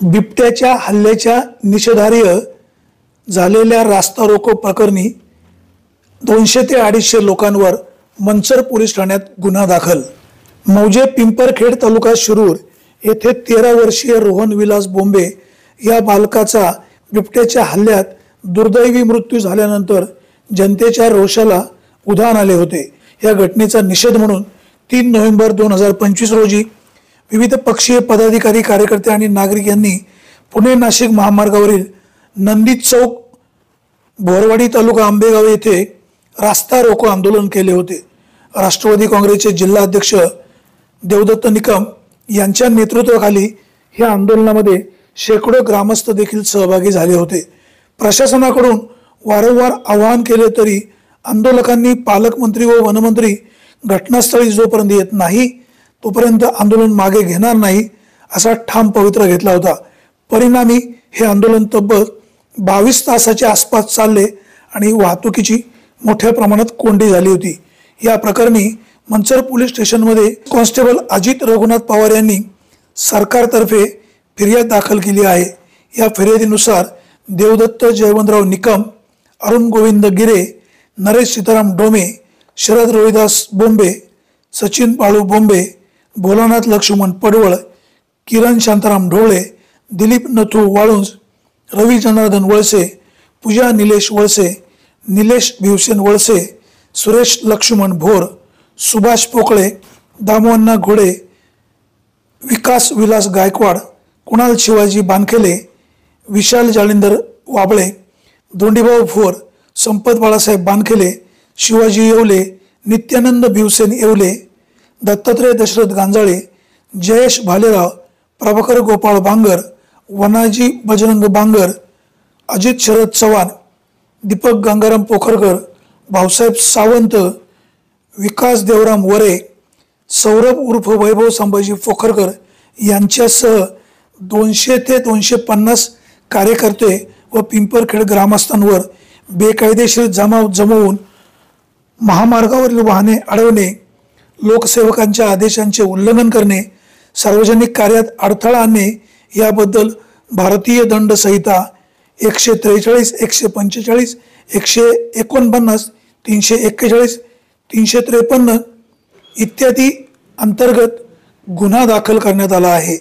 बिबट्याच्या हल्ल्याच्या निषेधार्ह झालेल्या रास्ता रोको प्रकरणी 200 ते 250 लोकांवर मंचर पोलीस ठाण्यात गुन्हा दाखल। मौजे पिंपरखेड तालुका शिरूर येथे 13 वर्षीय रोहन विलास बोंबे या बालकाचा बिबट्याच्या हल्ल्यात दुर्दैवी मृत्यू झाल्यानंतर जनतेच्या रोषाला उधाण आले होते। या घटनेचा निषेध म्हणून 3 नोव्हेंबर 2025 रोजी विविध पक्षीय पदाधिकारी, कार्यकर्ते आणि नागरिक यांनी पुणे नाशिक महामार्गावरील नंदी चौक बोरवाडी तालुका आंबेगाव येथे रास्ता रोको आंदोलन केले होते। राष्ट्रवादी काँग्रेसचे जिल्हा अध्यक्ष देवदत्त निकम यांच्या नेतृत्वाखाली या आंदोलनामध्ये शेकडो ग्रामस्थ देखील सहभागी झाले होते। प्रशासनाकडून वारंवार आवाहन केले तरी आंदोलकांनी पालकमंत्री व वनमंत्री घटनास्थळी जोपर्यंत येत नाही तोपर्यंत आंदोलन मागे घेणार नाही असा ठाम पवित्रा घेतला होता। परिणामी हे आंदोलन तब्बल 22 तासाच्या आसपास चालले आणि वाहतुकीची मोठ्या प्रमाणात कोंडी झाली होती। या प्रकरणी मंचर पोलीस स्टेशनमध्ये कॉन्स्टेबल अजित रघुनाथ पवार यांनी सरकारतर्फे फिर्याद दाखल केली आहे। या फिर्यादीनुसार देवदत्त जयवंतराव निकम, अरुण गोविंद गिरे, नरेश सीताराम डोमे, शरद रोहिदास बोंबे, सचिन बाळू बोंबे, भोलानाथ लक्ष्मण पडवळ, किरण शांताराम ढोळे, दिलीप नथू वाळुंज, रवी जनार्दन वळसे, पूजा निलेश वळसे, निलेश भीवसेन वळसे, सुरेश लक्ष्मण भोर, सुभाष पोकळे, दामोअण्णा घोडे, विकास विलास गायकवाड, कुणाल शिवाजी बानखेले, विशाल जालिंदर वाबळे, दोंडीभाऊ भोर, संपत बाळासाहेब बानखेले, शिवाजी येवले, नित्यानंद भीवसेन येवले, दत्तात्रय दशरथ गांजाळे, जयेश भालेराव, प्रभाकर गोपाळ बांगर, वनाजी बजरंग बांगर, अजित शरद चव्हाण, दीपक गंगाराम पोखरकर, भाऊसाहेब सावंत, विकास देवराम वरे, सौरभ उर्फ वैभव संभाजी पोखरकर यांच्यासह 200 ते 250 कार्यकर्ते व पिंपरखेड ग्रामस्थांवर बेकायदेशीर जमाव जमवून महामार्गावरील वाहने अडवणे, लोकसेवकांच्या आदेशांचे उल्लंघन करणे, सार्वजनिक कार्यात अडथळा आणणे याबद्दल भारतीय दंड संहिता 143, 145, 149, 341, 353 इत्यादी अंतर्गत गुन्हा दाखल करण्यात आला आहे।